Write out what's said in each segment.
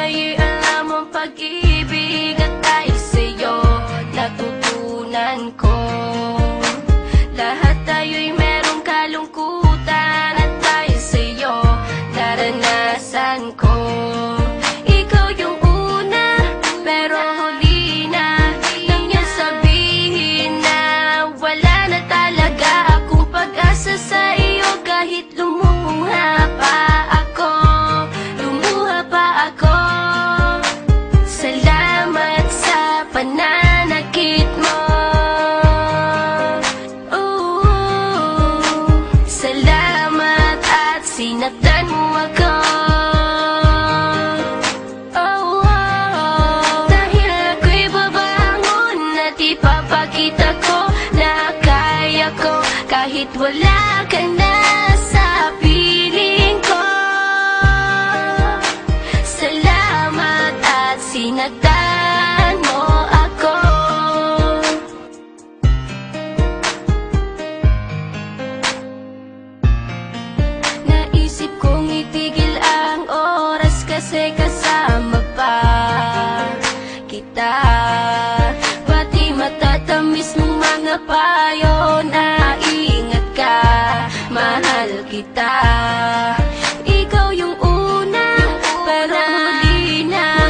ay alam ang pag-ibig at dahil sa'yo natutunan ko. Lahat tayo'y merong kalungkutan at dahil sa'yo naranasan ko. Ikaw yung una pero huli na nang yan sabihin na wala na talaga akong pag-asa sa iyo. Kahit lumuha pa ako, salamat sa pananakit mo. Salamat at sinaktan mo ako. Dahil ako'y babangon at ipapakita ko na kaya ko kahit wala ka na sa piling ko. Salamat at sinaktan mo ako. Naisip kong itigil ang oras kasi kasama pa kita. Pati matatamis mong mga payo na ingat ka, mahal kita. Ikaw yung una pero huli na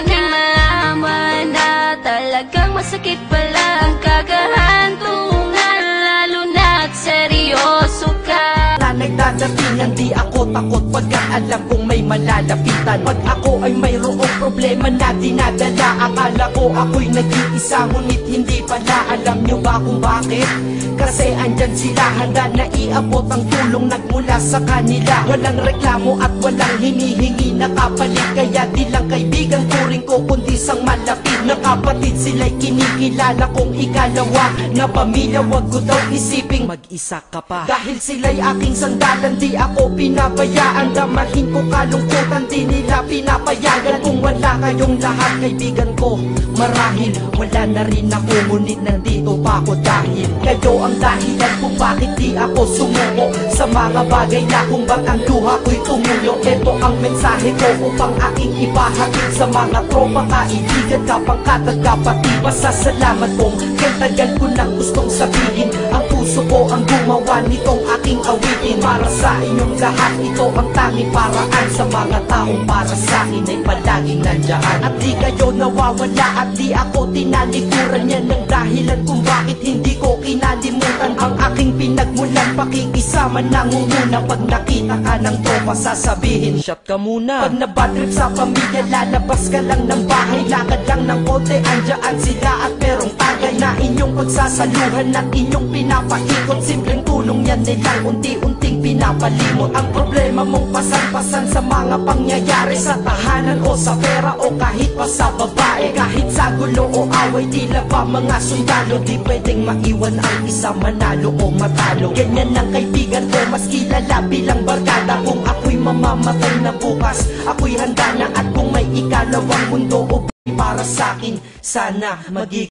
nang malaman na talagang masakit pala ang kagahantungan, lalo na't seryoso ka. Nagdadatingan di ako takot pagkat alam kong may malalapitan. Pag ako ay mayroong problema na dinadala, akala ko ako'y nag-iisa ngunit hindi pala. Alam nyo ba kung bakit? Kasi andyan sila, handa na iabot ang tulong nagmula sa kanila. Walang reklamo at walang hinihingi na kapalit, kaya di lang kaibigan turing ko kundi sang malapit na kapatid. Sila'y kinikilala kong ikalawa na pamilya. Wag ko daw isiping mag-isa ka pa, dahil sila'y aking sandalan, di ako pinabayaan. Damahin ko kalungkutan, di nila pinapayagan. Kung wala kayong lahat kaibigan ko, marahil wala na rin ako, ngunit nandito pa ako dahil kayo ang dahilan kung bakit di ako sumuko sa mga bagay na kung ba't ang luha ko'y tumulo. Ito ang mensahe ko upang aking ipahatid sa mga tropa, kaibigan, kapangkat at kapatid. Pasasalamat kong kay tagal ko nang gustong sabihin. Ang puso ko ang gumawa nitong aking awitin. Para sa inyong lahat ito ang tanging paraan, sa mga taong para sa akin ay palaging nandyan. At di kayo nawawala at di ako tinalikuran. Yan ang dahilan kung bakit hindi ko kinalimutan ang aking pinagmulan. Pakikisama nangunguna pag nakita ka ng tropa, sasabihin shot ka muna. Pag nabadrip sa pamilya, lalabas ka lang ng bahay, lakad lang ng konti, andyan sila at merong tagay na inyong pagsasaluhan at inyong pinapaikot. Simpleng tulong yan nilang unti-unting pinapalimot ang problema mong pasan-pasan sa mga pangyayari sa tahanan o sa pera o kahit pa sa babae. Kahit sa gulo o away, tila ba mga sundalo, di pwedeng maiwan ang isa, manalo o matalo. Ganyan ang kaibigan ko, mas kilala bilang barkada. Kung ako'y mamamatay na bukas, ako'y handa na. At kung may ikalawang mundo o para sa akin, sana magiging